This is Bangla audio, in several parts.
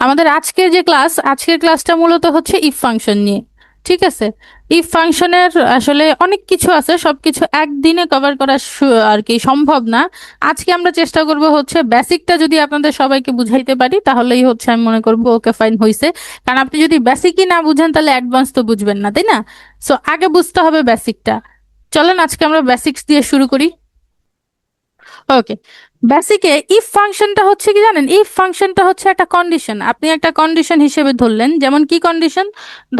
আমাদের আজকের ক্লাসটা মূলত হচ্ছে ইফ ফাংশন নিয়ে। ঠিক আছে। ইফ ফাংশনের আসলে অনেক কিছু আছে, সবকিছু একদিনে কভার করা আর কি সম্ভব না। আজকে আমরা চেষ্টা করব হচ্ছে বেসিকটা যদি আপনাদের সবাইকে বুঝাইতে পারি তাহলেই হচ্ছে আমি মনে করব ওকে ফাইন হইছে। কারণ আপনি যদি বেসিকই না বুঝেন তাহলে অ্যাডভান্স তো বুঝবেন না, তাই না? সো আগে বুঝতে হবে বেসিকটা। চলেন আজকে আমরা বেসিক্স দিয়ে শুরু করি। ওকে। বেসিকে ইফ ফাংশনটা হচ্ছে কি জানেন? ইফ ফাংশনটা হচ্ছে একটা কন্ডিশন, আপনি একটা কন্ডিশন হিসেবে ধরলেন। যেমন কি কন্ডিশন?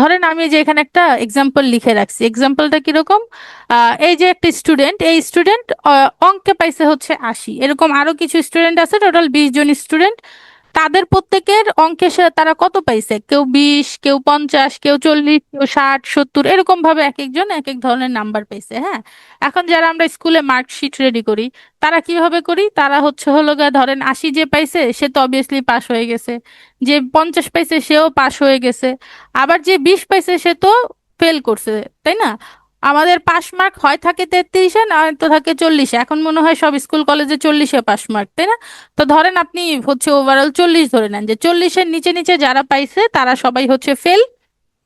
ধরেন আমি যে এখানে একটা এক্সাম্পল লিখে রাখছি। এক্সাম্পলটা কিরকম? এই যে একটা স্টুডেন্ট, এই স্টুডেন্ট অঙ্কে পাইছে হচ্ছে 80, এরকম আরো কিছু স্টুডেন্ট আছে, টোটাল 20 জন স্টুডেন্ট। তাদের প্রত্যেকের অঙ্কে তারা কত পাইছে? কেউ 20, কেউ 50, কেউ 40, কেউ 60, 70, এরকম ভাবে এক একজন এক এক ধরনের নাম্বার পাইছে। হ্যাঁ। এখন যারা আমরা স্কুলে মার্কশিট রেডি করি, তারা কিভাবে করি? তারা হচ্ছে হলো গিয়ে ধরেন 80 যে পাইছে সে তো অবভিয়াসলি পাস হয়ে গেছে, যে 50 পাইছে সেও পাস হয়ে গেছে, আবার যে 20 পাইছে সে তো ফেল করছে, তাই না? আমাদের পাস মার্ক হয় থাকে 33-এ, না তো থাকে 40-এ। এখন মনে হয় সব স্কুল কলেজে 40-এ পাস মার্ক, তাই না? তো ধরেন আপনি হচ্ছে ওভারঅল 40 ধরে নেন, যে 40-এর নিচে নিচে যারা পাইছে তারা সবাই হচ্ছে ফেল,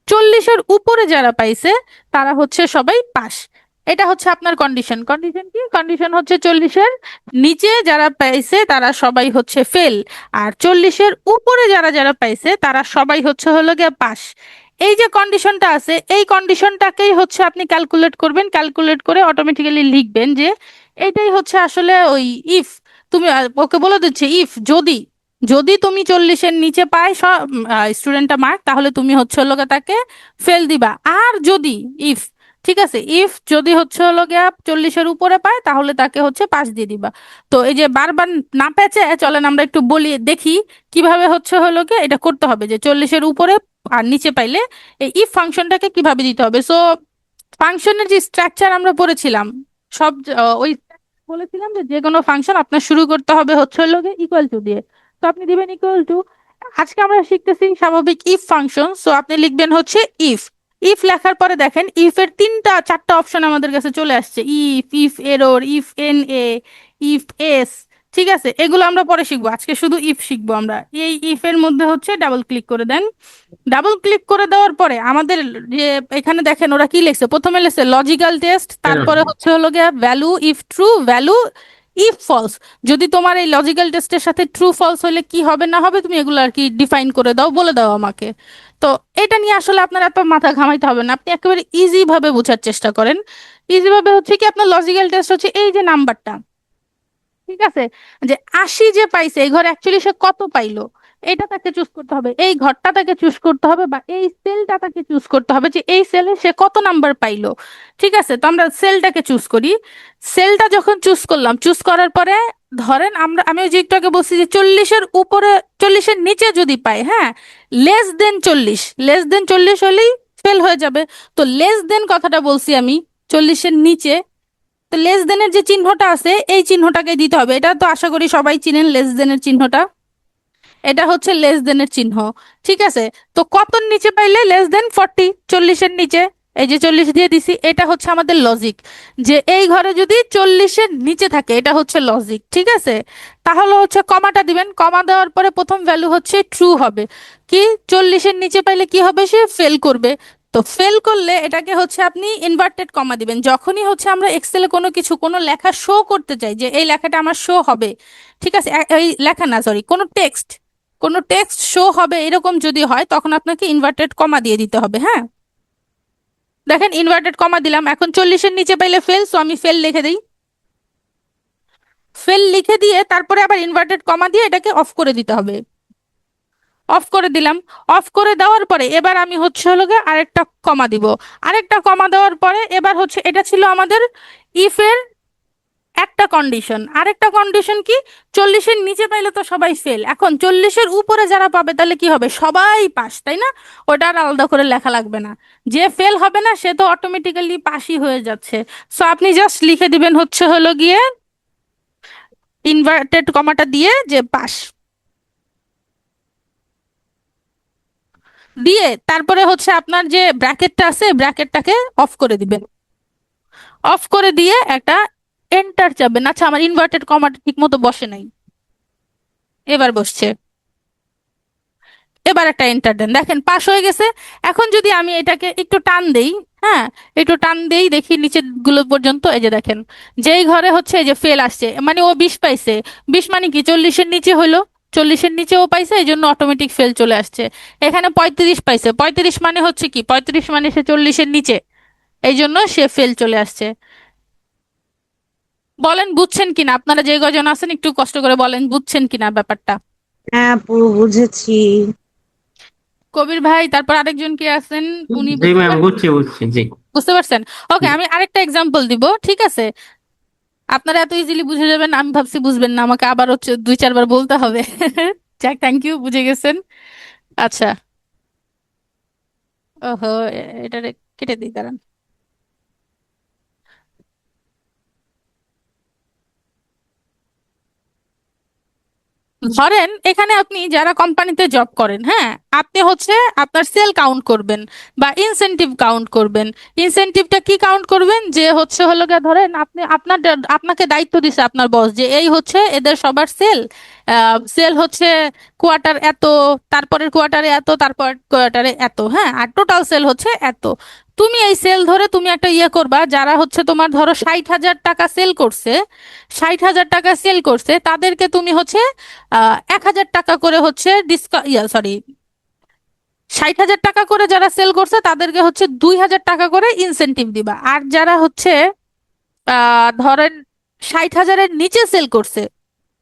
40-এর উপরে যারা পাইছে তারা হচ্ছে সবাই পাস। এটা হচ্ছে আপনার কন্ডিশন। কন্ডিশন কি? কন্ডিশন হচ্ছে 40-এর নিচে যারা পাইছে তারা সবাই হচ্ছে ফেল, আর 40-এর উপরে যারা যারা পাইছে তারা সবাই হচ্ছে হলো গিয়ে পাস। এই যে কন্ডিশনটা আছে, এই কন্ডিশনটাকেই হচ্ছে আপনি ক্যালকুলেট করবেন, ক্যালকুলেট করে অটোমেটিক্যালি লিখবেন যে এটাই হচ্ছে আসলে ওই ইফ। তুমি ওকে বলে দিচ্ছে ইফ যদি, যদি তুমি 40-এর নিচে পাই স্টুডেন্টটা মার্ক, তাহলে তুমি হচ্ছে হলো গিয়ে তাকে ফেল দিবা। আর যদি ইফ, ঠিক আছে, ইফ যদি হচ্ছে হলো গিয়া 40-এর উপরে পায় তাহলে তাকে হচ্ছে পাস দিয়ে দিবা। তো এই যে বারবার না পেঁচে চলেন আমরা একটু বলি দেখি কিভাবে হচ্ছে হলো গিয়ে এটা করতে হবে, যে 40-এর উপরে আর নিচে পাইলে এই ইফ ফাংশনটাকে কিভাবে দিতে হবে। সো ফাংশনের যে স্ট্রাকচার আমরা পড়েছিলাম, সব ওই বলেছিলাম যে যে কোনো ফাংশন আপনার শুরু করতে হবে হচ্ছে হলো গিয়ে ইকুয়াল টু দিয়ে। তো আপনি দিবেন ইকুয়াল টু। আজকে আমরা শিখতেছি স্বাভাবিক ইফ ফাংশন, সো আপনি লিখবেন হচ্ছে ইফ। ইফ লেখার পরে দেখেন ইফ এর তিনটা চারটা অপশন আমাদের কাছে চলে আসছে, if, if error, if N A, if S. ঠিক আছে, এগুলো আমরা পরে শিখবো, আজকে শুধু ইফ শিখবো আমরা। এই ইফ এর মধ্যে হচ্ছে ডাবল ক্লিক করে দেন। ডাবল ক্লিক করে দেওয়ার পরে আমাদের যে এখানে দেখেন ওরা কি লিখছে, প্রথমে লিখছে লজিক্যাল টেস্ট, তারপরে হচ্ছে হলো গিয়া value if true, value if false. যদি তোমার এই লজিক্যাল টেস্টের সাথে ট্রু ফলস হলে কি হবে না হবে তুমি এগুলো আর কি ডিফাইন করে দাও, বলে দাও আমাকে। তো এটা নিয়ে আসলে আপনার এত মাথা ঘামাইতে হবে না, আপনি একেবারে ইজি ভাবে বোঝার চেষ্টা করেন। ইজি ভাবে হচ্ছে কি, আপনার লজিক্যাল টেস্ট হচ্ছে এই যে নাম্বারটা, ঠিক আছে, যে 80 যে পাইছে এই ঘরে অ্যাকচুয়ালি সে কত পাইলো, এটা তাকে চুজ করতে হবে, এই ঘরটা তাকে চুজ করতে হবে, বা এই সেলটা তাকে চুজ করতে হবে যে এই সেলে সে কত নাম্বার পাইলো। ঠিক আছে, তো আমরা সেলটাকে চুজ করি। সেলটা যখন চুজ করলাম, চুজ করার পরে ধরেন আমি ওই যে একটু আগে বলছি যে 40-এর উপরে, 40-এর নিচে যদি পাই, হ্যাঁ, লেস দেন 40, লেস দেন 40 হলেই ফেল হয়ে যাবে। তো লেস দেন কথাটা বলছি আমি, 40-এর নিচে। তো লেস দেনের যে চিহ্নটা আছে এই চিহ্নটাকে দিতে হবে, এটা তো আশা করি সবাই চিনেন লেস দেনের চিহ্নটা। এটা হচ্ছে লেস দেনের চিহ্ন। ঠিক আছে। তো কতর নিচে পাইলে লেস দেন 40, 40-এর নিচে, এই যে 40 দিয়ে দিছি, এটা হচ্ছে আমাদের লজিক, যে এই ঘরে যদি 40-এর নিচে থাকে এটা হচ্ছে লজিক। ঠিক আছে। তাহলে হচ্ছে কমাটা দিবেন, কমা দেওয়ার পরে প্রথম ভ্যালু হচ্ছে ট্রু হবে। কি? 40-এর নিচে পাইলে কি হবে? সে ফেল করবে। তো ফেল করলে এটাকে হচ্ছে আপনি ইনভার্টেড কমা দিবেন। যখনই হচ্ছে আমরা এক্সেলে কোনো কিছু, কোনো লেখা শো করতে চাই যে এই লেখাটা আমার শো হবে, ঠিক আছে, এই লেখা না, সরি, কোনো টেক্সট, কোনো টেক্সট শো হবে এরকম যদি হয় তখন আপনাকে ইনভার্টেড কমা দিয়ে দিতে হবে। হ্যাঁ। দেখেন ইনভার্টেড কমা দিলাম, এখন 40-এর নিচে পাইলে ফেল, সো আমি ফেল লিখে দিই। ফেল লিখে দিয়ে তারপরে আবার ইনভার্টেড কমা দিয়ে এটাকে অফ করে দিতে হবে। অফ করে দিলাম। অফ করে দেওয়ার পরে এবার আমি হচ্ছে হলো গিয়ে আরেকটা কমা দিব। আরেকটা কমা দেওয়ার পরে এবার হচ্ছে, এটা ছিল আমাদের ইফ এর একটা কন্ডিশন। আরেকটা কন্ডিশন কি? 40-এর নিচে পাইলে তো সবাই ফেল, এখন 40-এর উপরে যারা পাবে তাহলে কি হবে? সবাই পাস, তাই না? ওটা আর আলাদা করে লেখা লাগবে না, যে ফেল হবে না সে তো অটোমেটিক্যালি পাসই হয়ে যাচ্ছে। সো আপনি জাস্ট লিখে দিবেন হচ্ছে হলো গিয়ে ইনভার্টেড কমাটা দিয়ে যে পাস, দিয়ে তারপরে হচ্ছে আপনার যে ব্র্যাকেটটা আছে ব্র্যাকেটটাকে অফ করে দিবেন। অফ করে দিয়ে একটা এন্টার চাপবেন। আচ্ছা, আমার ইনভার্টেড কমাটা ঠিক মতো বসে নাই, এবার বসছে। এবার একটা এন্টার দেন, দেখেন পাস হয়ে গেছে। এখন যদি আমি এটাকে একটু টান দেই, হ্যাঁ একটু টান দেই, দেখি নিচের গুলো পর্যন্ত, এই যে দেখেন যেই ঘরে হচ্ছে এই যে ফেল আসছে, মানে ও 20 পাইছে, 20 মানে কি 40-এর নিচে হইলো, 40-এর নিচে ও পাইছে, এই জন্য অটোমেটিক ফেল চলে আসছে। এখানে 35 পাইছে, 35 মানে হচ্ছে কি, 35 মানে সে 40-এর নিচে, এই জন্য সে ফেল চলে আসছে। বলেন বুঝছেন কিনা, আপনারা যে কজন আছেন একটু কষ্ট করে বলেন বুঝছেন কিনা ব্যাপারটা। হ্যাঁ, পুরো বুঝেছি। কবির ভাই, তারপর আরেকজন কি আছেন, উনি জি বুঝতে ম্যাম, পারছেন? বুঝছি বুঝছি, জি। বুঝতে পারছেন? ওকে, আমি আরেকটা এক্সাম্পল দিব, ঠিক আছে? আপনারা এত ইজিলি বুঝে যাবেন, আমি ভাবছি বুঝবেন না, আমাকে আবার হচ্ছে 2-4 বার বলতে হবে। যাক, থ্যাংক ইউ, বুঝে গেছেন। আচ্ছা। ওহো, এটা কেটে দিই, দাঁড়ান। ধরেন এখানে আপনি যারা কোম্পানিতে জব করেন, হ্যাঁ, আপনি হচ্ছে আপনার সেল কাউন্ট করবেন বা ইনসেনটিভ কাউন্ট করবেন। ইনসেনটিভটা কি কাউন্ট করবেন, যে হচ্ছে হলো গিয়ে ধরেন আপনি আপনাকে দায়িত্ব দিছে আপনার বস, যে এই হচ্ছে এদের সবার সেল, সেল হচ্ছে কোয়ার্টার এত, তারপরের কোয়ার্টারে এত, তারপর কোয়ার্টারে এত, হ্যাঁ, আর টোটাল সেল হচ্ছে এত। তুমি এই সেল ধরে তুমি একটা ইয়ে করবা, যারা হচ্ছে তোমার ধরো 60,000 টাকা সেল করছে, 60,000 টাকা সেল করছে, তাদেরকে তুমি হচ্ছে 1,000 টাকা করে হচ্ছে সরি, 60,000 টাকা করে যারা সেল করছে তাদেরকে হচ্ছে 2,000 টাকা করে ইনসেনটিভ দিবা। আর যারা হচ্ছে ধরেন 60,000-এর নিচে সেল করছে,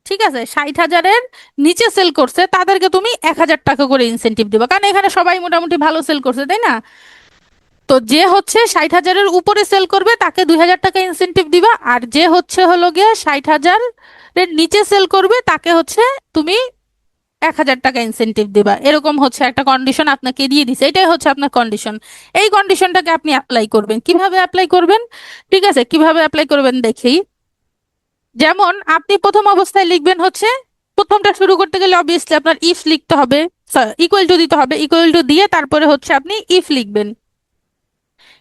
ঠিক আছে, 60,000-এর নিচে সেল করছে, তাদেরকে তুমি 1,000 টাকা করে ইনসেনটিভ দিবা, কারণ এখানে সবাই মোটামুটি ভালো সেল করছে, তাই না? তো যে হচ্ছে 60,000-এর উপরে সেল করবে তাকে 2,000 টাকা ইনসেনটিভ দিবা, আর যে হচ্ছে হলো গিয়ে 60,000-এর নিচে সেল করবে তাকে হচ্ছে তুমি 1,000 টাকা ইনসেনটিভ দিবা। এরকম হচ্ছে একটা কন্ডিশন আপনাকে দিয়ে দিছে, এটাই হচ্ছে আপনার কন্ডিশন। এই কন্ডিশনটাকে আপনি অ্যাপ্লাই করবেন, কিভাবে অ্যাপ্লাই করবেন? ঠিক আছে, কিভাবে অ্যাপ্লাই করবেন দেখি। যেমন আপনি প্রথম অবস্থায় লিখবেন হচ্ছে, প্রথমটা শুরু করতে গেলে অবভিয়াসলি আপনার ইফ লিখতে হবে, ইকুয়াল টু দিতে হবে, ইকুয়াল টু দিয়ে তারপরে হচ্ছে আপনি ইফ লিখবেন।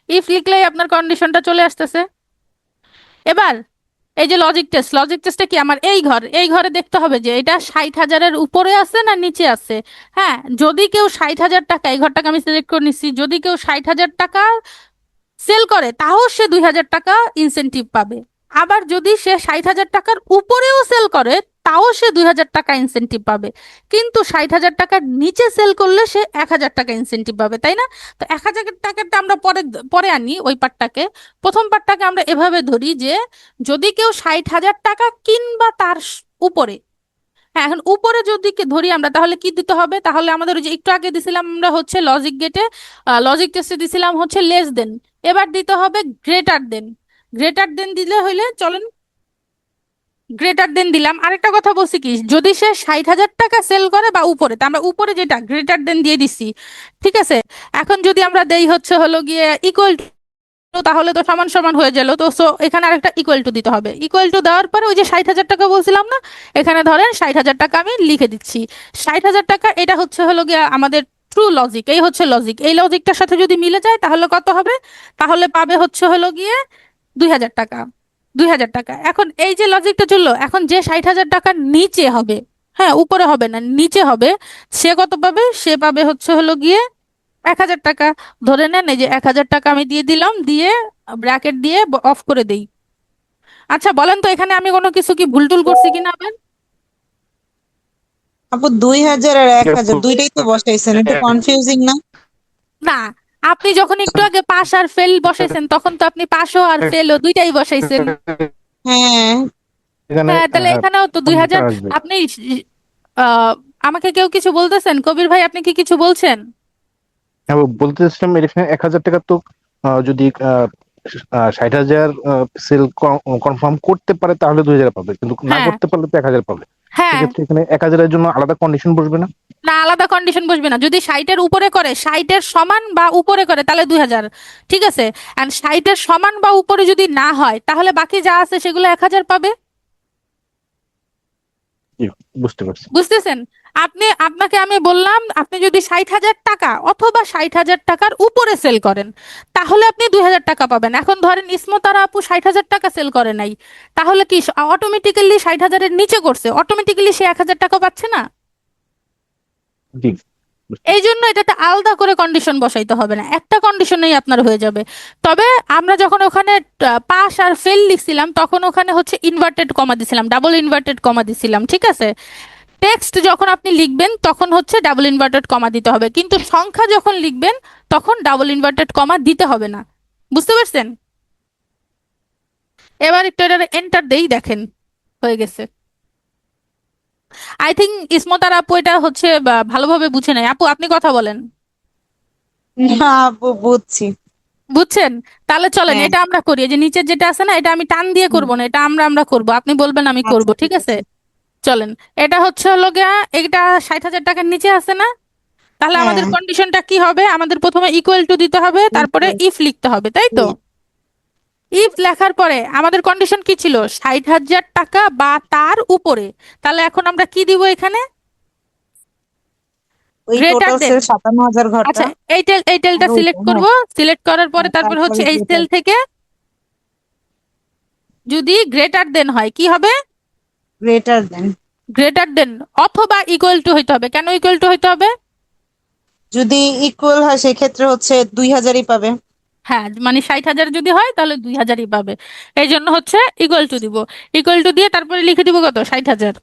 ইফ লিখলেই আপনার কন্ডিশনটা চলে আসতেছে। এবার এই যে লজিক টেস্ট, লজিক টেস্টে কি, আমার এই ঘরে দেখতে হবে যে এটা 60,000-এর উপরে আছে না নিচে আছে। হ্যাঁ, যদি কেউ 60,000 টাকা, এই ঘরটাকে আমি সিলেক্ট করে নিচ্ছি, যদি কেউ 60,000 টাকা সেল করে তাও সে 2,000 টাকা ইনসেনটিভ পাবে। আবার যদি সে 60,000 টাকার উপরেও সেল করে তাও সে 2,000 টাকা ইনসেনটিভ পাবে। কিন্তু 60,000 টাকার নিচে সেল করলে সে 1,000 টাকা ইনসেনটিভ পাবে, তাই না? তো 1,000 টাকাটা আমরা পরে পরে আনি ওই পার্টটাকে। প্রথম পার্টটাকে আমরা এভাবে ধরি যে যদি কেউ 60,000 টাকা কিংবা তার উপরে, হ্যাঁ, এখন উপরে যদি ধরি আমরা, তাহলে কি দিতে হবে, তাহলে আমাদের ওই যে একটু আগে দিছিলাম আমরা হচ্ছে লজিক গেটে, লজিক টেস্টে দিছিলাম হচ্ছে লেস দেন, এবার দিতে হবে গ্রেটার দেন। গ্রেটার দেন দিলে হইলে চলেন, গ্রেটার দেন দিলাম। আরেকটা কথা বলছি কি, যদি সে 60,000 টাকা সেল করে বা উপরে, তা আমরা উপরে যেটা গ্রেটার দেন দিয়ে দিছি, ঠিক আছে। এখন যদি আমরা দেই হচ্ছে হলো গিয়ে ইকুয়াল, তাহলে তো সমান সমান হয়ে গেল, তো সো এখানে আরেকটা ইকুয়াল টু দিতে হবে। ইকুয়াল টু দেওয়ার পরে ওই যে 60,000 টাকা বলছিলাম না, এখানে ধরেন 60,000 টাকা আমি লিখে দিচ্ছি। 60,000 টাকা, এটা হচ্ছে হলো গিয়ে আমাদের ট্রু লজিক, এই হচ্ছে লজিক, এই লজিকটার সাথে যদি মিলে যায় তাহলে কত হবে, তাহলে পাবে হচ্ছে হলো গিয়ে 2,000 টাকা। 2,000 টাকা, এখন এই যে লজিকটা চললো, এখন যে 60,000 টাকার নিচে হবে, হ্যাঁ উপরে হবে না নিচে হবে, সে কত পাবে, সে পাবে হচ্ছে হলো গিয়ে 1,000 টাকা। ধরে নেন এই যে 1,000 টাকা আমি দিয়ে দিলাম, দিয়ে ব্র্যাকেট দিয়ে অফ করে দেই। আচ্ছা বলেন তো, এখানে আমি কোনো কিছু কি ভুল টুল করছি কিনা আবার? আপু, 2,000 আর 1,000 দুইটাই তো বসাইছেন, একটু কনফিউজিং না? না, আপনি যখন একটু আগে পাস আর ফেল বসাইছেন তখন তো আপনি পাসও আর ফেলও দুইটাই বসাইছেন। হ্যাঁ। এখানে হ্যাঁ, তাহলে এখানেও তো দুই কম্পিউটার হাজার আসবে। আপনি আহ আমাকে কেউ কিছু বলতেছেন, কবির ভাই আপনি কি কিছু বলছেন? হ্যাঁ, বলতেছিলাম এখানে 1,000 টাকা তো যদি 60,000 সেল কনফার্ম করতে পারে তাহলে 2,000 পাবে, কিন্তু না হ্যাঁ, করতে পারলে তো 1,000 পাবে। হ্যাঁ, সেক্ষেত্রে এখানে 1,000-এর জন্য আলাদা কন্ডিশন বসবে না? না আলাদা কন্ডিশন বসবে না, যদি 60-এর উপরে করে, 60-এর সমান বা উপরে করে তাহলে 2,000, ঠিক আছে। এন্ড 60-এর সমান বা উপরে যদি না হয় তাহলে বাকি যা আছে সেগুলো 1,000 পাবে। জি, বুঝতে পারছি। বুঝতেছেন? আপনাকে আমি বললাম, আপনি যদি 60,000 টাকা অথবা 60,000 টাকার উপরে সেল করেন তাহলে আপনি 2,000 টাকা পাবেন। এখন ধরেন ইসমতারা আপু 60,000 টাকা সেল করে নাই, তাহলে কি অটোমেটিক্যালি 60,000-এর নিচে করছে, অটোমেটিক্যালি সে 1,000 টাকা পাচ্ছে না? জি, এই জন্য এটাতে আলাদা করে কন্ডিশন বসাইতে হবে না, একটা কন্ডিশনেই আপনার হয়ে যাবে। তবে আমরা যখন ওখানে পাস আর ফেল লিখছিলাম তখন ওখানে হচ্ছে ইনভার্টেড কমা দিছিলাম, ডাবল ইনভার্টেড কমা দিছিলাম, ঠিক আছে। টেক্সট যখন আপনি লিখবেন তখন হচ্ছে ডাবল ইনভার্টেড কমা দিতে হবে, কিন্তু সংখ্যা যখন লিখবেন তখন ডাবল ইনভার্টেড কমা দিতে হবে না। বুঝতে পারছেন? এবার একটু এটা এন্টার দেই, দেখেন হয়ে গেছে। আই থিঙ্ক ইসমত আর আপু এটা হচ্ছে ভালোভাবে বুঝে নেয়। আপু আপনি কথা বলেন। না আপু, বুঝছি। বুঝছেন? তাহলে চলেন হ্যাঁ। এটা আমরা করি। এই যে নিচের যেটা আছে না, এটা আমি টান দিয়ে হুম, করব না, এটা আমরা করব, আপনি বলবেন আমি করব, আচ্ছা ঠিক ঠিক আছে? আছে। চলেন। এটা হচ্ছে হলো গিয়া, এটা 60,000 টাকার নিচে আছে না? তাহলে আমাদের হ্যাঁ। কন্ডিশনটা কি হবে? আমাদের প্রথমে ইকুয়াল টু দিতে হবে, তারপরে equal ইফ লিখতে হবে, তাই তো? to, ইফ লেখার পরে আমাদের কন্ডিশন কি ছিল? 60,000 টাকা বা তার উপরে। তাহলে এখন আমরা কি দিব এখানে? ওই গ্রেটার টোটাল দেন। সেল 57,000 ঘরটা। আচ্ছা, এই আর টেলটা ওইটা, সিলেক্ট করব। হ্যাঁ। সিলেক্ট করার পরে হ্যাঁ, তারপর তারপরে হচ্ছে এই যেটা সেল থেকে যদি গ্রেটার দেন হয় কি হবে? Greater than. গ্রেটার দেন অথবা ইকুয়াল টু হইতে হবে। কেন ইকুয়াল টু হইতে হবে? যদি ইকুয়াল হয় সেক্ষেত্রে হচ্ছে 2,000ই পাবে। হ্যাঁ, মানে 60,000 যদি হয় তাহলে 2,000ই পাবে। এই জন্য হচ্ছে ইকুয়াল টু দিব। ইকুয়াল টু দিয়ে তারপরে লিখে দিব কত? 60,000।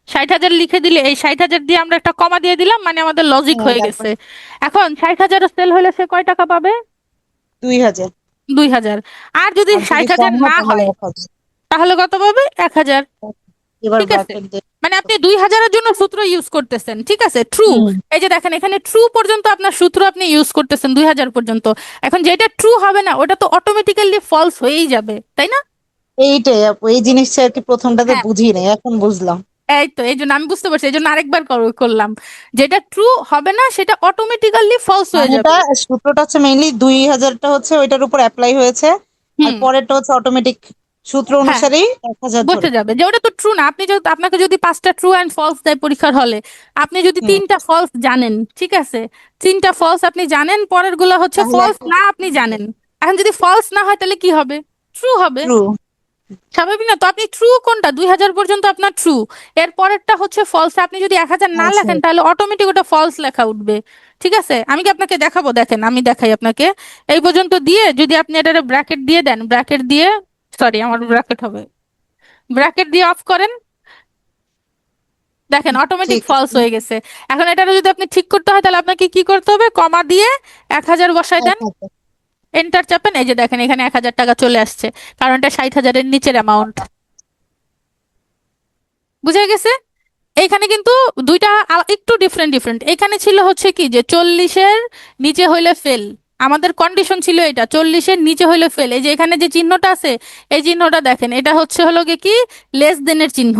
60,000 লিখে দিলে এই 60,000 দিয়ে আমরা একটা কমা দিয়ে দিলাম, মানে আমাদের লজিক হ্যাঁ, হয়ে তারপর গেছে। এখন 60,000 সেল হলে সে কয় টাকা পাবে? 2,000। 2,000। আর যদি আর যদি 60,000 কম হয় না তাহলে হয় 1,000। তাহলে কত পাবে? 1,000। এবার ঠিক আছে, ব্র্যাকেট দিয়ে। মানে আপনি 2,000-এর জন্য সূত্র ইউজ করতেছেন, ঠিক আছে, ট্রু। হুম। এই যে দেখেন এখানে ট্রু পর্যন্ত আপনার সূত্র আপনি ইউজ করতেছেন 2,000 পর্যন্ত। এখন যেটা ট্রু হবে না ওটা তো অটোমেটিক্যালি ফলস হয়েই যাবে, তাই না? এইটাই আপু, এই জিনিসটা আর কি প্রথমটাতে হ্যাঁ, বুঝি নাই, এখন বুঝলাম। এই তো এই জন্য আমি বুঝতে পারছি, এই জন্য আরেকবার করলাম। যেটা ট্রু হবে না সেটা অটোমেটিক্যালি ফলস হয়ে মানে এটা যাবে। সূত্রটা হচ্ছে মেইনলি 2,000টা হচ্ছে ওইটার উপর অ্যাপ্লাই হয়েছে। আর হুম। পরেরটা হচ্ছে অটোমেটিক সূত্র হ্যাঁ, অনুসারেই 1,000 ধরে। বসে যাবে যে ওটা তো ট্রু না। আপনি যদি, আপনাকে যদি 5টা ট্রু অ্যান্ড ফলস দেয় পরীক্ষার হলে, আপনি যদি হুম। 3টা ফলস জানেন, ঠিক আছে, 3টা ফলস আপনি জানেন, পরের গুলো হচ্ছে তাহলে ফলস না আপনি জানেন। এখন যদি ফলস না হয় তাহলে কি হবে? ট্রু হবে। ট্রু। স্বাভাবিক না? তো আপনি ট্রু কোনটা? 2,000 পর্যন্ত আপনার ট্রু, এর পরেরটা হচ্ছে ফলস। আপনি যদি 1,000 না আচ্ছা। লেখেন তাহলে অটোমেটিক ওটা ফলস লেখা উঠবে। ঠিক আছে, আমি কি আপনাকে দেখাবো? দেখেন আমি দেখাই আপনাকে। এই পর্যন্ত দিয়ে যদি আপনি এটা ব্র্যাকেট দিয়ে দেন, ব্র্যাকেট দিয়ে, সরি আমার ব্র্যাকেট হবে, ব্র্যাকেট দিয়ে অফ করেন, দেখেন অটোমেটিক ঠিক ফলস আছে। হয়ে গেছে। এখন এটা যদি আপনি ঠিক করতে হয় তাহলে আপনাকে কি করতে হবে? কমা দিয়ে 1,000 বসায় দেন, 1,000। এন্টার চাপেন, এই যে দেখেন এখানে 1,000 টাকা চলে আসছে, কারণ এটা 60,000-এর নিচের অ্যামাউন্ট। বুঝে গেছে? এইখানে কিন্তু দুইটা একটু ডিফারেন্ট ডিফারেন্ট। এখানে ছিল হচ্ছে কি যে 40-এর নিচে হইলে ফেল, আমাদের কন্ডিশন ছিল এটা 40-এর নিচে হইলে ফেল। এই যে এখানে যে চিহ্নটা আছে, এই চিহ্নটা দেখেন, এটা হচ্ছে হলো গিয়ে কি, লেস দেনের চিহ্ন,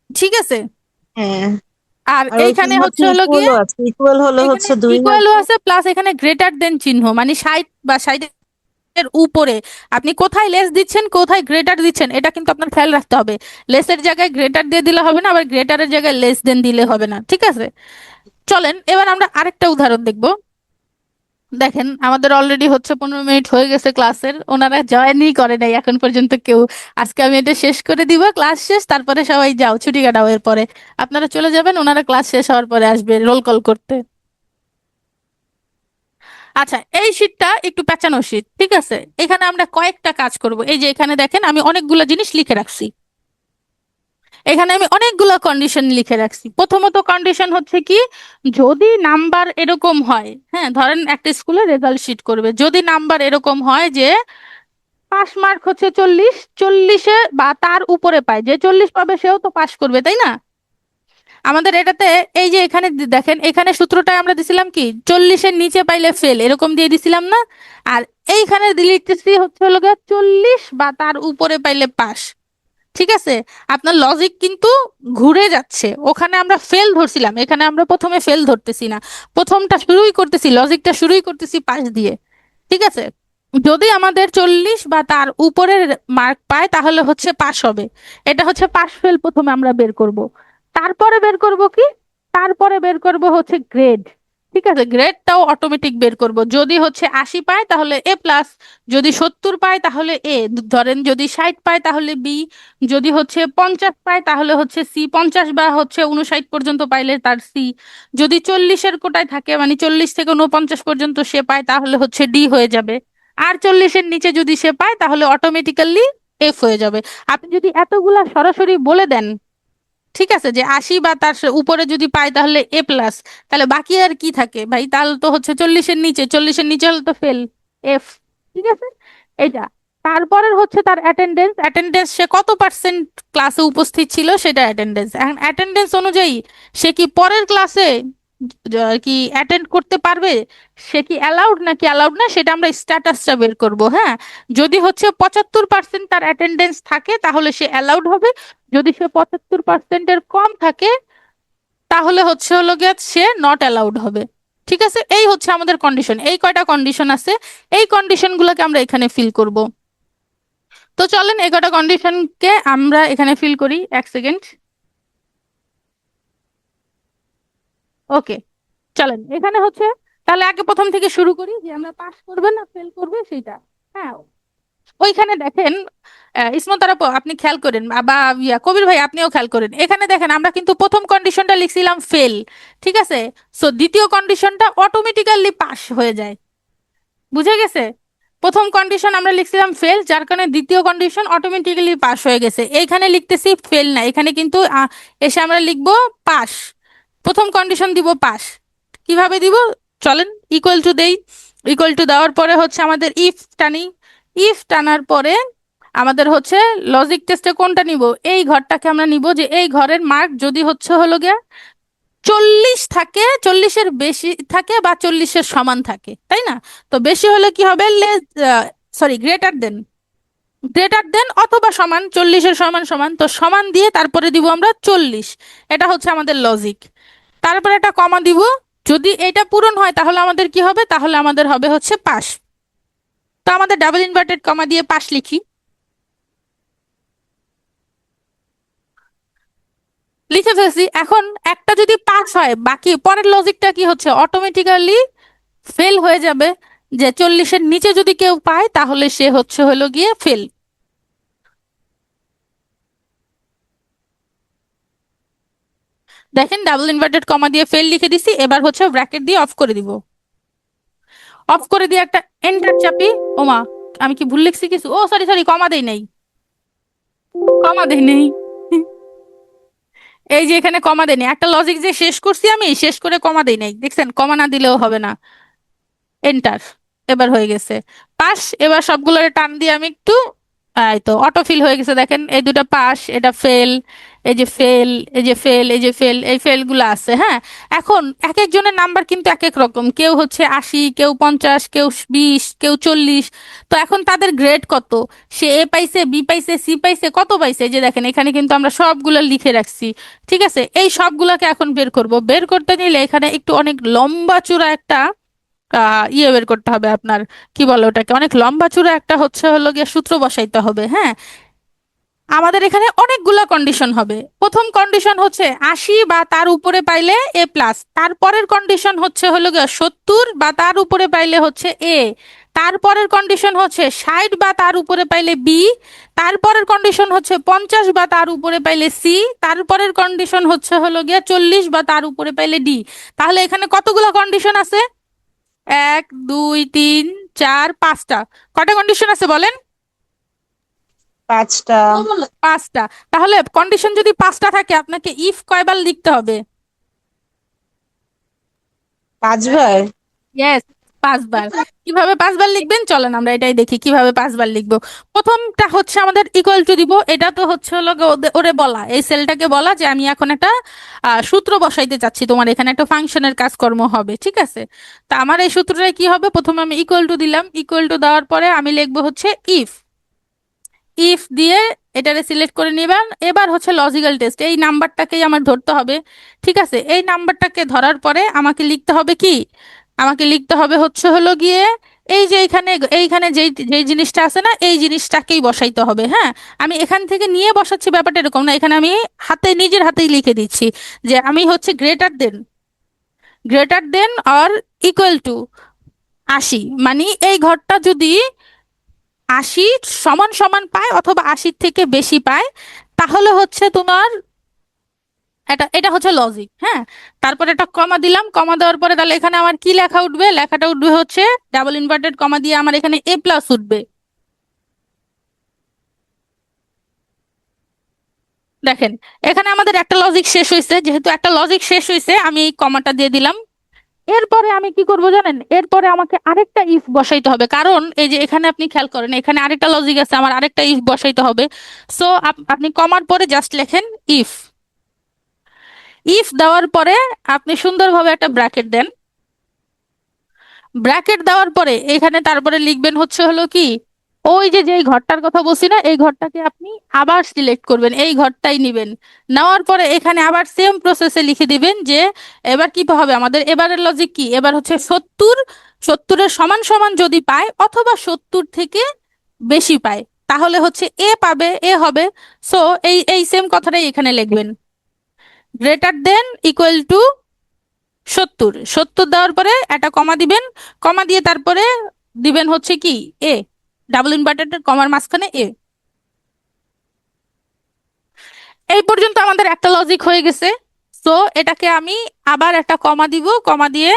ঠিক আছে। হ্যাঁ। আর আর এইখানে ওইখানে হচ্ছে হচ্ছে হলো গিয়ে, ইকুয়ালও আছে, ইকুয়াল হলো এখানে হচ্ছে ইকুয়ালও 2,000। আছে প্লাস এখানে গ্রেটার দেন চিহ্ন, মানে 60 বা 60-এর উপরে। আপনি কোথায় লেস দিচ্ছেন কোথায় গ্রেটার দিচ্ছেন এটা কিন্তু আপনার খেয়াল রাখতে হবে। লেসের জায়গায় গ্রেটার দিয়ে দিলে হবে না, আবার গ্রেটারের জায়গায় লেস দেন দিলে হবে না, ঠিক আছে। চলেন এবার আমরা আরেকটা উদাহরণ দেখব। দেখেন আমাদের অলরেডি হচ্ছে 15 মিনিট হয়ে গেছে ক্লাসের, ওনারা জয়েনই করে নাই এখন পর্যন্ত কেউ। আজকে আমি এটা শেষ করে দিব, ক্লাস শেষ, তারপরে সবাই যাও ছুটি কাটাও, এরপরে আপনারা চলে যাবেন, ওনারা ক্লাস শেষ হওয়ার পরে আসবে রোল কল করতে। আচ্ছা, এই শীটটা একটু পেঁচানো শীট, ঠিক আছে। এখানে আমরা কয়েকটা কাজ করব। এই যে এখানে দেখেন আমি অনেকগুলো জিনিস লিখে রাখছি, এখানে আমি অনেকগুলো কন্ডিশন লিখে রাখছি। প্রথমত কন্ডিশন হচ্ছে কি, যদি নাম্বার এরকম হয়, হ্যাঁ ধরেন একটা স্কুলে রেজাল্ট শিট করবে, যদি নাম্বার এরকম হয় যে পাস মার্ক হচ্ছে 40, 40-এ বা তার উপরে পায়, যে 40 পাবে সেও তো পাস করবে, তাই না? আমাদের এটাতে এই যে এখানে দেখেন এখানে সূত্রটা আমরা দিছিলাম কি, 40-এর নিচে পাইলে ফেল, এরকম দিয়ে দিছিলাম না? আর এইখানে লিখতেছি হচ্ছে হলো গিয়ে 40 বা তার উপরে পাইলে পাস, ঠিক আছে। আপনার লজিক কিন্তু ঘুরে যাচ্ছে, ওখানে আমরা ফেল ধরছিলাম, এখানে আমরা প্রথমে ফেল ধরতেছি না, প্রথমটা শুরুই করতেছি, লজিকটা শুরুই করতেছি পাস দিয়ে, ঠিক আছে। যদি আমাদের 40 বা তার উপরের মার্ক পায় তাহলে হচ্ছে পাস হবে। এটা হচ্ছে পাস ফেল প্রথমে আমরা বের করব। তারপরে বের করব কি, তারপরে বের করব হচ্ছে গ্রেড। ঠিক আছে, গ্রেডটাও অটোমেটিক বের করব। যদি হচ্ছে 80 পায় তাহলে A+, যদি 70 পায় তাহলে এ, ধরেন যদি 60 পায় তাহলে বি, যদি হচ্ছে 50 পায় তাহলে হচ্ছে সি, 50 বা হচ্ছে 59 পর্যন্ত পাইলে তার সি, যদি 40-এর কোটায় থাকে মানে 40 থেকে 49 পর্যন্ত সে পায় তাহলে হচ্ছে ডি হয়ে যাবে। আর 40-এর নিচে যদি সে পায় তাহলে অটোমেটিক্যালি এফ হয়ে যাবে। আপনি যদি এতগুলা সরাসরি বলে দেন, ঠিক আছে, যে 80 বা তার উপরে যদি পাই তাহলে A+, তাহলে বাকি আর কি থাকে ভাই? তাহলে তো হচ্ছে 40-এর নিচে হলে তো ফেল, এফ। ঠিক আছে, এটা। তারপরের হচ্ছে তার অ্যাটেন্ডেন্স, সে কত পার্সেন্ট ক্লাসে উপস্থিত ছিল সেটা অ্যাটেন্ডেন্স। এখন অ্যাটেন্ডেন্স অনুযায়ী সে কি পরের ক্লাসে কি অ্যাটেন্ড করতে পারবে, সে কি অ্যালাউড নাকি অ্যালাউড না, সেটা আমরা স্ট্যাটাসটা বের করব। হ্যাঁ, যদি হচ্ছে 75% তার অ্যাটেন্ডেন্স থাকে তাহলে সে অ্যালাউড হবে, যদি সে 75%-এর কম থাকে তাহলে হচ্ছে হলো গিয়ে সে নট অ্যালাউড হবে। ঠিক আছে, এই হচ্ছে আমাদের কন্ডিশন। এই কয়টা কন্ডিশন আছে, এই কন্ডিশনগুলোকে আমরা এখানে ফিল করব। তো চলেন এই কয়টা কন্ডিশনকে আমরা এখানে ফিল করি। এক সেকেন্ড। ওকে, চলেন এখানে হচ্ছে তাহলে আগে প্রথম থেকে শুরু করি, যে আমরা পাস করবে না ফেল করবে সেটা। হ্যাঁ, ওইখানে দেখেন ইসমত আপু আপনি খেয়াল করেন, বা কবির ভাই আপনিও খেয়াল করেন, এখানে দেখেন আমরা কিন্তু প্রথম কন্ডিশনটা লিখছিলাম ফেল। ঠিক আছে, সো দ্বিতীয় কন্ডিশনটা অটোমেটিক্যালি পাস হয়ে যায়। বুঝে গেছে? প্রথম কন্ডিশন আমরা লিখছিলাম ফেল, যার কারণে দ্বিতীয় কন্ডিশন অটোমেটিক্যালি পাস হয়ে গেছে। এইখানে লিখতেছি ফেল না, এখানে কিন্তু এসে আমরা লিখবো পাস। প্রথম কন্ডিশন দিব পাস। কিভাবে দিব? চলেন ইকুয়াল টু দেই। ইকুয়াল টু দেওয়ার পরে হচ্ছে আমাদের ইফ টানি। ইফ টানার পরে আমাদের হচ্ছে লজিক টেস্টে কোনটা নিব, এই ঘরটাকে আমরা নিব, যে এই ঘরের মার্ক যদি হচ্ছে হলো গিয়া 40 থাকে, 40-এর বেশি থাকে বা 40-এর সমান থাকে, তাই না? তো বেশি হলে কি হবে, সরি গ্রেটার দেন, অথবা সমান, 40-এর সমান সমান, তো সমান দিয়ে তারপরে দিব আমরা 40। এটা হচ্ছে আমাদের লজিক। তারপরে একটা কমা দিব, যদি এটা পূরণ হয় তাহলে আমাদের কি হবে, তাহলে আমাদের হবে হচ্ছে পাস। তো আমাদের ডাবল ইনভার্টেড কমা দিয়ে পাস লিখি, লিখে ফেলছি। এখন একটা যদি পাস হয় বাকি পরের লজিকটা কি হচ্ছে, অটোমেটিক্যালি ফেল হয়ে যাবে, যে 40-এর নিচে যদি কেউ পায় তাহলে সে হচ্ছে হলো গিয়ে ফেল। দেখেন ডাবল ইনভার্টেড কমা দিয়ে ফেল লিখে দিছি, এবার হচ্ছে ব্র্যাকেট দিয়ে অফ করে দিব। অফ করে দিয়ে একটা এন্টার চাপি। ওমা, আমি কি ভুল লিখছি কিছু? ও সরি সরি, কমা দেই নাই, কমা দেই নেই। এই যে এখানে কমা দেই নাই, একটা লজিক যে শেষ করছি আমি, শেষ করে কমা দেই নাই, দেখছেন? কমা না দিলেও হবে না। এন্টার, এবার হয়ে গেছে পাস। এবার সবগুলোর টান দিয়ে আমি একটু, এই তো অটো ফিল হয়ে গেছে। দেখেন এই দুটো পাস, এটা ফেল, এই যে ফেল, এই যে ফেল, এই যে ফেল, এই ফেল গুলো আছে। হ্যাঁ, এখন এক একজনের নাম্বার কিন্তু এক এক রকম, কেউ হচ্ছে 80, কেউ 50, কেউ 20, কেউ 40। তো এখন তাদের গ্রেড কত, সে এ পাইছে, বি পাইছে, সি পাইছে, কত পাইছে, এই যে দেখেন এখানে কিন্তু আমরা সবগুলো লিখে রাখছি। ঠিক আছে, এই সবগুলাকে এখন বের করব। বের করতে নিলে এখানে একটু অনেক লম্বা চূড়া একটা ইয়ে বের করতে হবে আপনার, কি বলে ওটাকে, অনেক লম্বা চূড়া একটা হচ্ছে হলো গিয়ে সূত্র বসাইতে হবে। হ্যাঁ, আমাদের এখানে অনেকগুলা কন্ডিশন হবে। প্রথম কন্ডিশন হচ্ছে 80 বা তার উপরে পাইলে A+, তারপরের কন্ডিশন হচ্ছে হলো গিয়ে 70 বা তার উপরে পাইলে হচ্ছে এ, তারপরের কন্ডিশন হচ্ছে 60 বা তার উপরে পাইলে বি, তারপরের কন্ডিশন হচ্ছে 50 বা তার উপরে পাইলে সি, তারপরের কন্ডিশন হচ্ছে হলো গিয়ে 40 বা তার উপরে পাইলে ডি। তাহলে এখানে কতগুলো কন্ডিশন আছে? 1 2 3 4 5টা। কটা কন্ডিশন আছে বলেন? 5টা। 5টা। তাহলে কন্ডিশন যদি 5টা থাকে আপনাকে ইফ কয়বার লিখতে হবে? 5বার। ইয়েস, 5বার। কিভাবে 5বার লিখবেন চলেন আমরা এটাই দেখি কিভাবে 5বার লিখবো। প্রথমটা হচ্ছে আমাদের ইকুয়াল টু দিব, এটা তো হচ্ছে হলো গিয়ে ওরে বলা, এই সেলটাকে বলা যে আমি এখন একটা সূত্র বসাইতে চাচ্ছি, তোমার এখানে একটা ফাংশনের কাজকর্ম হবে। ঠিক আছে, তা আমার এই সূত্রটা কি হবে, প্রথমে আমি ইকুয়াল টু দিলাম। ইকুয়াল টু দেওয়ার পরে আমি লিখবো হচ্ছে ইফ। ইফ দিয়ে এটারে সিলেক্ট করে নিবেন। এবার হচ্ছে লজিক্যাল টেস্ট, এই নাম্বারটাকেই আমার ধরতে হবে। ঠিক আছে, এই নাম্বারটাকে ধরার পরে আমাকে লিখতে হবে কি, আমাকে লিখতে হবে হচ্ছে হলো গিয়ে এই যে এইখানে, এইখানে যেই যেই জিনিসটা আছে না, এই জিনিসটাকেই বসাইতে হবে। হ্যাঁ, আমি এখান থেকে নিয়ে বসাচ্ছি ব্যাপারটা এরকম না, এখানে আমি হাতে নিজের হাতেই লিখে দিচ্ছি যে আমি হচ্ছে greater than, greater than or equal to 80, মানে এই ঘরটা যদি 80 সমান সমান পায় অথবা 80 থেকে বেশি পায়, তাহলে হচ্ছে তোমার এটা এটা হচ্ছে লজিক। হ্যাঁ, তারপরে একটা কমা দিলাম, কমা দেওয়ার পরে তাহলে এখানে আমার কি লেখা উঠবে? লেখাটা উঠবে হচ্ছে ডাবল ইনভার্টেড কমা দিয়ে আমার এখানে এ প্লাস উঠবে। দেখেন, এখানে আমাদের একটা লজিক শেষ হয়েছে, যেহেতু একটা লজিক শেষ হয়েছে আমি এই কমাটা দিয়ে দিলাম। এরপরে আমি কি করব জানেন? এরপরে আমাকে আরেকটা ইফ বসাইতে হবে, কারণ এই যে এখানে আপনি খেয়াল করেন এখানে আরেকটা লজিক আছে, আমার আরেকটা ইফ বসাইতে হবে। সো আপনি কমার পরে জাস্ট লেখেন ইফ। ইফ দেওয়ার পরে আপনি সুন্দরভাবে একটা ব্র্যাকেট দেন। ব্র্যাকেট দেওয়ার পরে এখানে তারপরে লিখবেন হচ্ছে হলো কি, ওই যে যেই ঘরটার কথা বলছি না, এই ঘরটাকে আপনি আবার সিলেক্ট করবেন, এই ঘরটাই নিবেন। নেওয়ার পরে এখানে আবার সেম প্রসেসে লিখে দিবেন যে এবার কি হবে আমাদের, এবারের লজিক কি, এবার হচ্ছে 70, 70-এর সমান সমান যদি পায় অথবা 70 থেকে বেশি পায়, তাহলে হচ্ছে এ পাবে, এ হবে। সো এই এই সেম কথাটাই এখানে লিখবেন, গ্রেটার দেন ইকুয়াল টু 70। 70 দেওয়ার পরে একটা কমা দিবেন, কমা দিয়ে তারপরে দিবেন হচ্ছে কি এ, ডাবল ইনভার্টেড কমার মাঝখানে এ। এই পর্যন্ত আমাদের একটা লজিক হয়ে গেছে। সো এটাকে আমি আবার একটা কমা দিব, কমা দিয়ে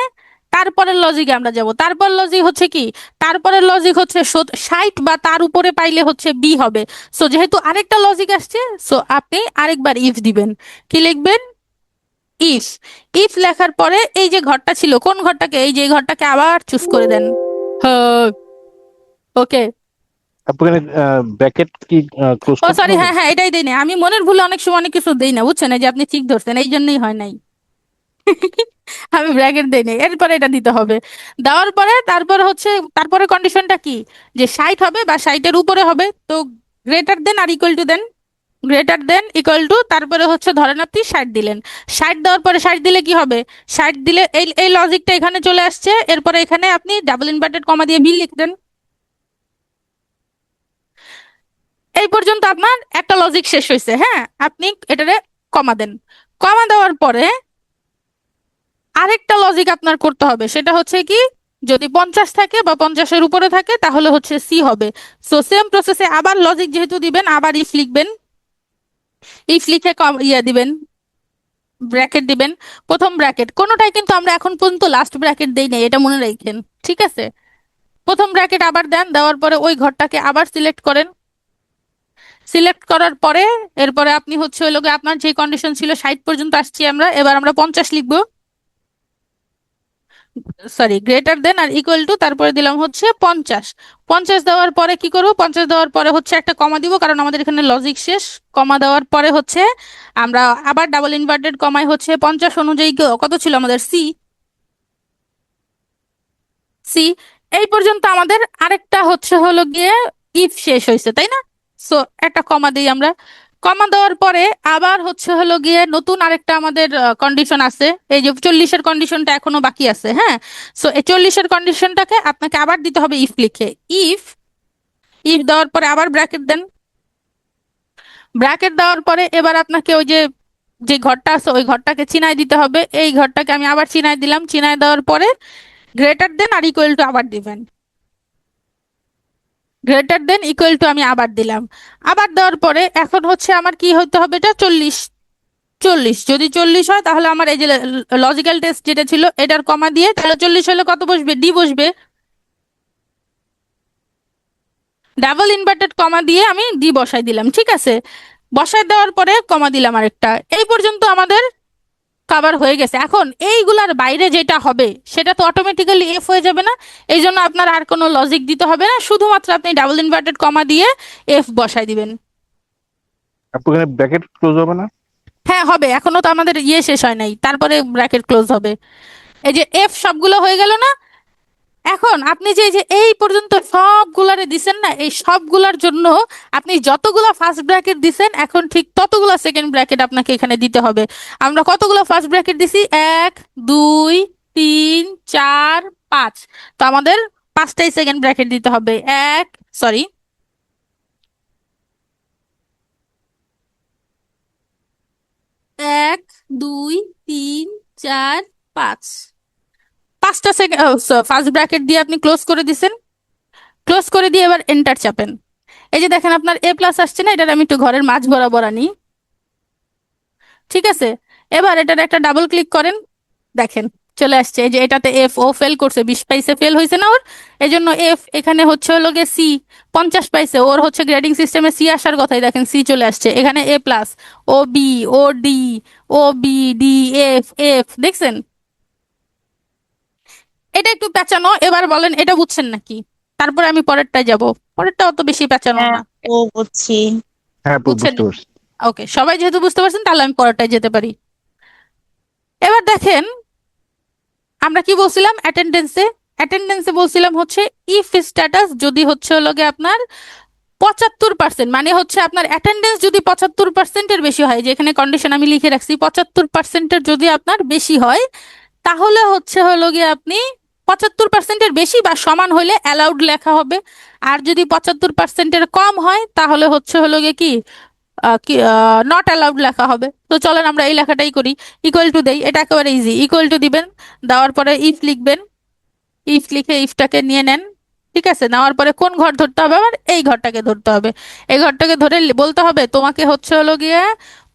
তারপরের লজিকে আমরা যাব। তারপর লজিক হচ্ছে কি, তারপরের লজিক হচ্ছে 60 বা তার উপরে পাইলে হচ্ছে বি হবে। সো যেহেতু আরেকটা লজিক আসছে, সো আপনি আরেকবার ইফ দিবেন। কি লিখবেন? ইফ। ইফ লেখার পরে এই যে ঘরটা ছিল, কোন ঘরটাকে, এই যে এই ঘরটাকে আবার চুজ করে দেন। হ্যাঁ, ওকে। আপনি ব্র্যাকেট কি ক্লোজ ও করতে সরি, হবে? হ্যাঁ হ্যাঁ, এটাই দেই না আমি, মনের ভুলে অনেক সময় অনেক কিছু দেই না, বুঝছেন? এই যে আপনি ঠিক ধরছেন, এই জন্যই হয় নাই। আমি ব্র্যাকেট দেই নাই, এরপরে এটা দিতে হবে। দেওয়ার পরে তারপরে হচ্ছে, তারপরে কন্ডিশনটা কি, যে 60 হবে বা 60-এর উপরে হবে, তো greater than or equal to দেন। গ্রেটার দেন ইকুয়াল টু তারপরে হচ্ছে ধরেন আপনি 60 দিলেন। 60 দেওয়ার পরে 60 দিলে কি হবে? 60 দিলে এই এই লজিকটা এখানে চলে আসছে, এরপরে এখানে আপনি ডাবল ইনভার্টেড কমা দিয়ে বি লিখবেন। এই পর্যন্ত আপনার একটা লজিক শেষ হয়েছে। হ্যাঁ, আপনি এটারে কমা দেন। কমা দেওয়ার পরে আরেকটা লজিক আপনার করতে হবে, সেটা হচ্ছে কি, যদি 50 থাকে বা 50-এর উপরে থাকে তাহলে হচ্ছে সি হবে। সো সেম প্রসেসে আবার লজিক যেহেতু দিবেন, আবার ইফ লিখবেন। ইফ লিখে দিবেন, ব্র্যাকেট দিবেন। প্রথম ব্র্যাকেট কোনোটাই কিন্তু আমরা এখন পর্যন্ত লাস্ট ব্র্যাকেট দেই নাই, এটা মনে রাখেন, ঠিক আছে? প্রথম ব্র্যাকেট আবার দেন, দেওয়ার পরে ওই ঘরটাকে আবার সিলেক্ট করেন। সিলেক্ট করার পরে এরপরে আপনি হচ্ছে ওই লোকে আপনার যে কন্ডিশন ছিল 60 পর্যন্ত আসছি আমরা, এবার আমরা 50 লিখবো। Sorry, greater than or equal to তারপরে দিলাম হচ্ছে 50। 50 দেওয়ার পরে কি করবো, 50 দেওয়ার পরে হচ্ছে একটা কমা দিব, কারণ আমাদের এখানে লজিক শেষ। কমা দেওয়ার পরে হচ্ছে আমরা আবার ডাবল ইনভার্টেড কমাই হচ্ছে 50 অনুযায়ী কত ছিল আমাদের সি। সি। এই পর্যন্ত আমাদের আরেকটা হচ্ছে হলো গিয়ে ইফ শেষ হয়েছে, তাই না? সো একটা কমা দিই আমরা। কমা দেওয়ার পরে আবার হচ্ছে হলো গিয়ে নতুন আরেকটা আমাদের কন্ডিশন আছে, এই যে 40-এর কন্ডিশনটা এখনো বাকি আছে। হ্যাঁ, সো এই 40-এর কন্ডিশনটাকে আপনাকে আবার দিতে হবে ইফ লিখে। ইফ। ইফ দেওয়ার পরে আবার ব্র্যাকেট দেন। ব্র্যাকেট দেওয়ার পরে এবার আপনাকে ওই যে যে ঘরটা আছে ওই ঘরটাকে চিনাই দিতে হবে, এই ঘরটাকে আমি আবার চিনাই দিলাম। চিনাই দেওয়ার পরে greater than or equal to আবার দিবেন। গ্রেটার দেন ইকুয়াল টু আমি আবার দিলাম। আবার দেওয়ার পরে এখন হচ্ছে আমার কি হতে হবে, এটা 40। 40 যদি 40 হয় তাহলে আমার এই যে লজিক্যাল টেস্ট যেটা ছিল এটার কমা দিয়ে, তাহলে 40 হলে কত বসবে? ডি বসবে। ডাবল ইনভার্টেড কমা দিয়ে আমি ডি বসাই দিলাম, ঠিক আছে? বসাই দেওয়ার পরে কমা দিলাম আরেকটা। এই পর্যন্ত আমাদের কভার হয়ে গেছে। এখন এইগুলার বাইরে যেটা হবে সেটা তো অটোমেটিক্যালি এফ হয়ে যাবে না? এই জন্য আপনার আর কোনো লজিক দিতে হবে না, শুধুমাত্র আপনি ডাবল ইনভার্টেড কমা দিয়ে এফ বসাই দিবেন। আপনি ব্র্যাকেট ক্লোজ হবে না? হ্যাঁ হবে, এখনো তো আমাদের ইয়ে শেষ হয় নাই, তারপরে ব্র্যাকেট ক্লোজ হবে। এই যে এফ সবগুলো হয়ে গেল না? এখন আপনি যে এই যে এই পর্যন্ত সবগুলারে দিছেন না, এই সবগুলার জন্য আপনি যতগুলা ফার্স্ট ব্র্যাকেট দিছেন এখন ঠিক ততগুলা সেকেন্ড ব্র্যাকেট আপনাকে এখানে দিতে হবে। আমরা কতগুলো ফার্স্ট ব্র্যাকেট দিছি? 1, 2, 3, 4, 5। তো আমাদের 5টাই সেকেন্ড ব্র্যাকেট দিতে হবে। এক, সরি, 1, 2, 3, 4, 5। 5টা সেকেন্ড ফার্স্ট ব্র্যাকেট দিয়ে আপনি ক্লোজ করে দিছেন, ক্লোজ করে দিয়ে এবার এন্টার চাপেন। এই যে দেখেন আপনার এ প্লাস আসছে না, এটার আমি একটু ঘরের মাঝ বরাবর আনি, ঠিক আছে। এবার এটার একটা ডাবল ক্লিক করেন, দেখেন চলে আসছে। এই যে এটাতে এফ, ও ফেল করছে, 20 পাইছে, ফেল হয়েছে না ওর, এই জন্য এফ। এখানে হচ্ছে হলো গিয়ে সি, 50 পাইছে, ওর হচ্ছে গ্রেডিং সিস্টেমে সি আসার কথাই, দেখেন সি চলে আসছে। এখানে এ প্লাস, ও বি, ও ডি, ও বি ডি, এফ এফ, দেখছেন? এটা একটু পেঁচানো। এবার বলেন এটা বুঝছেন নাকি? তারপরে আমি পরেরটায় যাব, পরেরটা অত বেশি পেঁচানো হ্যাঁ না। ও বুঝছি। হ্যাঁ আপু, বুঝছেন? বুঝতে পারছি। ওকে, সবাই যেহেতু বুঝতে পারছেন তাহলে আমি পরেরটায় যেতে পারি। এবার দেখেন আমরা কি বলছিলাম অ্যাটেন্ডেন্সে, অ্যাটেন্ডেন্সে বলছিলাম হচ্ছে ইফ স্ট্যাটাস যদি হচ্ছে হলো গিয়ে আপনার 75%, মানে হচ্ছে আপনার অ্যাটেন্ডেন্স যদি 75%-এর বেশি হয়, যেখানে কন্ডিশন আমি লিখে রাখছি 75%-এর যদি আপনার বেশি হয়, তাহলে হচ্ছে হলো গিয়ে আপনি 75%-এর বেশি বা সমান হলে অ্যালাউড লেখা হবে। আর যদি 75%-এর কম হয় তাহলে হচ্ছে হলো গিয়ে কি নট অ্যালাউড লেখা হবে। তো চলেন আমরা এই লেখাটাই করি। ইকুয়াল টু দেই, এটা একেবারে ইজি। ইকুয়াল টু দিবেন, দেওয়ার পরে ইফ লিখবেন, ইফ লিখে ইফটাকে নিয়ে নেন, ঠিক আছে। নেওয়ার পরে কোন ঘর ধরতে হবে? আমার এই ঘরটাকে ধরতে হবে। এই ঘরটাকে ধরে বলতে হবে তোমাকে হচ্ছে হলো গিয়ে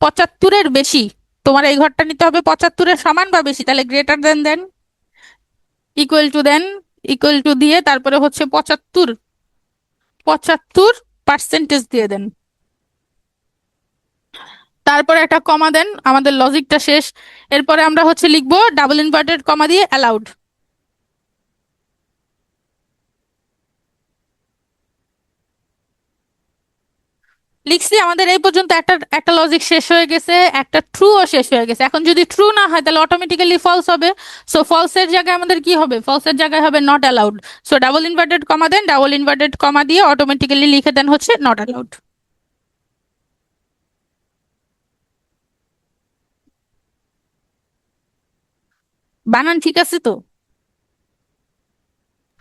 75-এর বেশি, তোমার এই ঘরটা নিতে হবে 75-এর সমান বা বেশি, তাহলে গ্রেটার দেন দেন, ইকুয়াল টু দেন, ইকুয়াল টু দিয়ে তারপরে হচ্ছে 75, 75 পার্সেন্টেজ দিয়ে দেন, তারপরে একটা কমা দেন, আমাদের লজিকটা শেষ। এরপরে আমরা হচ্ছে লিখবো ডাবল ইনভার্টেড কমা দিয়ে অ্যালাউড। লিখছি, আমাদের এই পর্যন্ত একটা একটা লজিক শেষ হয়ে গেছে, একটা ট্রুও শেষ হয়ে গেছে। এখন যদি ট্রু না হয় তাহলে অটোমেটিক্যালি ফলস হবে। সো ফলসের জায়গায় আমাদের কি হবে? ফলসের জায়গায় হবে not allowed. So double inverted comma দেন, ডাবল ইনভার্টেড কমা দিয়ে অটোমেটিক্যালি লিখে দেন হচ্ছে নট অ্যালাউড। বানান ঠিক আছে তো?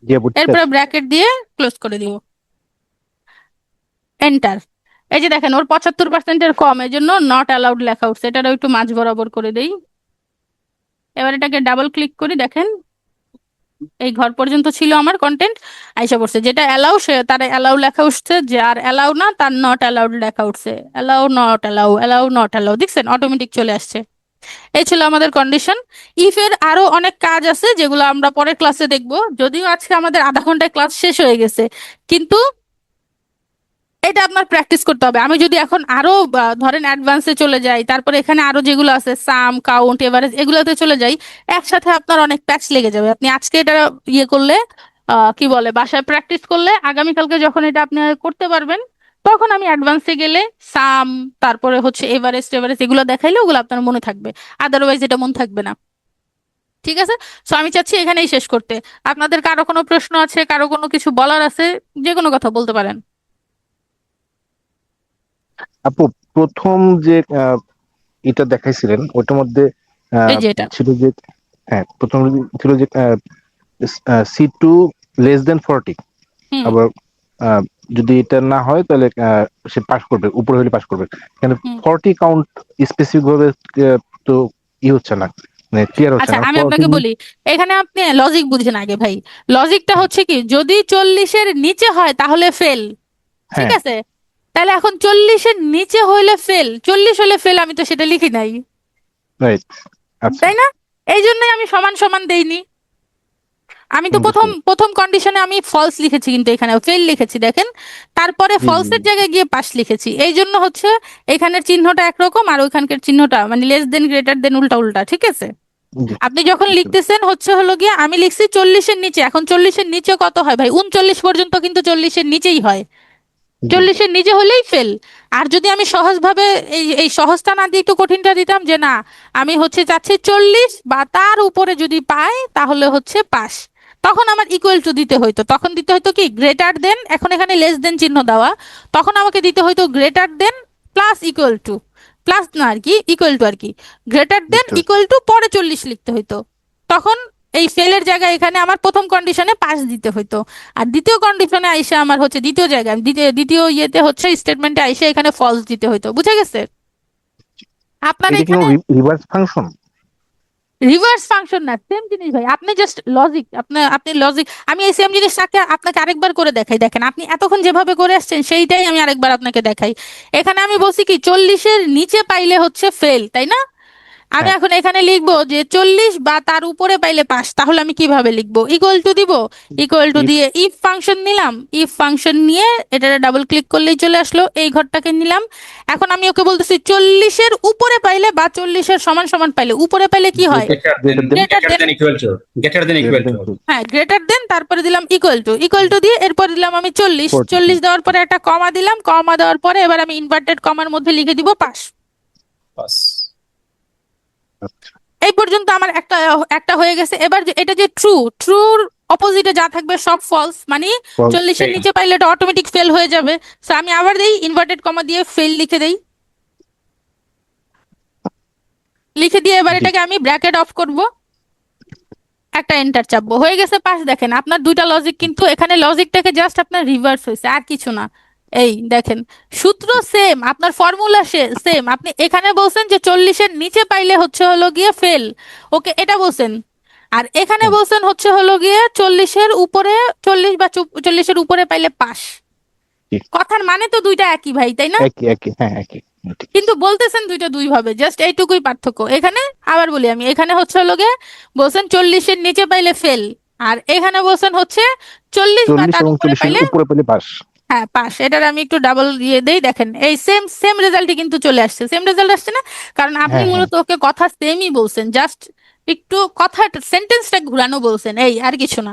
জি আপু, ঠিক এরপরে আছে। ব্র্যাকেট দিয়ে ক্লোজ করে দিব, এন্টার। এই যে দেখেন ওর 75%-এর কম, এই জন্য নট অ্যালাউড লেখা উঠছে। এটারও একটু মাঝ বরাবর করে দেই। এবার এটাকে ডাবল ক্লিক করি, দেখেন এই ঘর পর্যন্ত ছিল আমার কন্টেন্ট, আইসা পড়ছে। যেটা অ্যালাউ সে তার অ্যালাউ লেখা উঠছে, যে আর অ্যালাউ না তার নট অ্যালাউড লেখা উঠছে। Allow not allow, allow not allow, দেখছেন অটোমেটিক চলে আসছে। এই ছিল আমাদের কন্ডিশন। ইফ এর আরো অনেক কাজ আছে যেগুলো আমরা পরের ক্লাসে দেখব, যদিও আজকে আমাদের আধা ঘন্টায় ক্লাস শেষ হয়ে গেছে, কিন্তু এটা আপনার প্র্যাকটিস করতে হবে। আমি যদি এখন আরো ধরেন অ্যাডভান্সে চলে যাই, তারপরে এখানে আরো যেগুলো আছে সাম, কাউন্ট, এভারেজ, এগুলোতে চলে যাই, একসাথে আপনার অনেক প্যাচ লেগে যাবে। আপনি আজকে এটা ইয়ে করলে কি বলে বাসায় প্র্যাকটিস করলে আগামীকালকে যখন এটা আপনি করতে পারবেন, তখন আমি অ্যাডভান্সে গেলে সাম, তারপরে হচ্ছে এভারেস্ট এভারেস্ট এগুলো দেখাইলে ওগুলো আপনার মনে থাকবে, আদারওয়াইজ এটা মনে থাকবে না। ঠিক আছে। সো আমি চাচ্ছি এখানেই শেষ করতে। আপনাদের কারো কোনো প্রশ্ন আছে, কারো কোনো কিছু বলার আছে, যে কোনো কথা বলতে পারেন। আপু, প্রথম যে এটা দেখাইছিলেন ওটার মধ্যে এই যে এটা। ছিল যে, হ্যাঁ প্রথম ছিল যে C2 <40। হুম। আবার আহ, যদি এটা না হয় তাহলে সে পাস করবে, উপরে হলে পাস করবে। কিন্তু হুম। 40 কাউন্ট স্পেসিফিক ভাবে তো হচ্ছে না, মানে ক্লিয়ার হচ্ছে আচ্ছা না আমি 40। আপনাকে বলি, এখানে আপনি লজিক বুঝেন আগে ভাই। লজিকটা হচ্ছে কি, যদি 40-এর নিচে হয় তাহলে ফেল, ঠিক হ্যাঁ, আছে। তাহলে এখন 40-এর নিচে হইলে ফেল, 40 হলে ফেল, আমি তো সেটা লিখি নাই, রাইট। আচ্ছা, তাই না? এই জন্যই আমি সমান সমান দেইনি। আমি তো বুঝতে প্রথম পারছি। প্রথম কন্ডিশনে আমি ফলস লিখেছি, কিন্তু এখানে ফেল লিখেছি দেখেন। তারপরে জি জি ফলসের জায়গায় গিয়ে পাস লিখেছি, এই জন্য হচ্ছে এখানের চিহ্নটা একরকম আর ওইখানকার চিহ্নটা মানে লেস দেন গ্রেটার দেন উল্টা উল্টা, ঠিক আছে। জি, আপনি যখন বুঝতে পারছি। লিখতেছেন হচ্ছে হলো গিয়ে আমি লিখছি 40-এর নিচে, এখন 40-এর নিচে কত হয় ভাই? 39 পর্যন্ত কিন্তু 40-এর নিচেই হয়, জি 40-এর নিচে হলেই ফেল। আর যদি আমি সহজভাবে এই এই সহজটা না দিয়ে একটু কঠিনটা দিতাম, যে না আমি হচ্ছে চাচ্ছি 40 বা তার উপরে যদি পাই তাহলে হচ্ছে পাস, তখন আমার ইকুয়াল টু দিতে হইতো। তখন দিতে হইতো কি গ্রেটার দেন, এখন এখানে লেস দেন চিহ্ন দেওয়া, তখন আমাকে দিতে হইতো greater than plus equal to, plus না আর কি, ইকুয়াল টু আর কি, গ্রেটার দেন বুঝতে পারছি। ইকুয়াল টু পরে 40 লিখতে হইতো। তখন এই ফেলের জায়গায় এখানে আমার প্রথম কন্ডিশনে পাস দিতে হইতো। আর দ্বিতীয় কন্ডিশনে আইসা আমার হচ্ছে দ্বিতীয় জায়গায় দ্বিতীয় দ্বিতীয় ইয়েতে হচ্ছে স্টেটমেন্টে আইসা এখানে ফলস দিতে হইতো। বুঝে গেছে? আপনার এটা কি এখানে রিভার্স ফাংশন? রিভার্স ফাংশন না, সেম জিনিস ভাই। আপনি জাস্ট লজিক, আপনি লজিক, আমি এই সেম জিনিসটাকে আপনাকে আরেকবার করে দেখাই। দেখেন আপনি এতক্ষণ যেভাবে করে আসছেন সেইটাই আমি আরেকবার আপনাকে দেখাই। এখানে আমি বলছি কি 40-এর নিচে পাইলে হচ্ছে ফেল, তাই না? আমি হ্যাঁ এখন এখানে লিখবো যে 40 বা তার উপরে পাইলে পাস। তাহলে আমি কিভাবে লিখবো? ইকুয়াল টু দিব, ইকুয়াল টু if দিয়ে ইফ ফাংশন নিলাম, ইফ ফাংশন নিয়ে এটাতে ডাবল ক্লিক করলেই চলে আসলো, এই ঘরটাকে নিলাম। এখন আমি ওকে বলতেছি 40-এর উপরে পাইলে বা 40-এর সমান সমান পাইলে, উপরে পাইলে কি হয়? greater greater than than, Greater than greater equal than to. equal হ্যাঁ গ্রেটার দেন, তারপরে দিলাম ইকুয়াল টু, ইকুয়াল টু দিয়ে এরপর দিলাম আমি 40, 40 40 দেওয়ার পরে একটা কমা দিলাম, কমা দেওয়ার পরে এবার আমি ইনভার্টেড কমার মধ্যে লিখে দিব পাস। Pass. আচ্ছা এই পর্যন্ত আমার একটা একটা হয়ে গেছে। এবার এটা যে ট্রু, ট্রুর অপোজিটে যা থাকবে সব ফলস, মানে false 40-এর Fail. নিচে পাইলে এটা অটোমেটিক ফেল হয়ে যাবে। সো আমি আবার দেই ইনভার্টেড কমা দিয়ে ফেল লিখে দেই, লিখে দিয়ে এবার জি এটাকে আমি ব্র্যাকেট অফ করব, একটা এন্টার চাপবো, হয়ে গেছে পাস। দেখেন আপনার দুইটা লজিক, কিন্তু এখানে লজিকটাকে জাস্ট আপনার রিভার্স হয়েছে, আর কিছু না। এই দেখেন সূত্র সেম, আপনার ফর্মুলা সেম। আপনি এখানে বলছেন যে 40-এর নিচে পাইলে হচ্ছে হলো গিয়ে ফেল, ওকে এটা বলছেন। আর এখানে হুম, বলছেন হচ্ছে হলো গিয়ে 40-এর উপরে, 40 বা 40-এর উপরে পাইলে পাস। জি কথার মানে তো দুইটা একই ভাই, তাই না? একই একই হ্যাঁ একই ঠিক কিন্তু বলতেছেন দুইটা দুই ভাবে, জাস্ট এইটুকুই পার্থক্য এখানে। আবার বলি আমি, এখানে হচ্ছে হলো গিয়ে বলছেন 40-এর নিচে পাইলে ফেল, আর এখানে বলছেন হচ্ছে 40 বা 40 তার এবং উপরে 40-এর পাইলে উপরে পেলে পাস হ্যাঁ পাস। এটার আমি একটু ডাবল দিয়ে দেই, দেখেন এই সেম সেম রেজাল্টই কিন্তু চলে আসছে, সেম রেজাল্ট আসছে না? কারণ আপনি হ্যাঁ হ্যাঁ মূলত ওকে কথা সেমই বলছেন, জাস্ট একটু কথা সেন্টেন্সটা ঘুরানো বলছেন, এই আর কিছু না।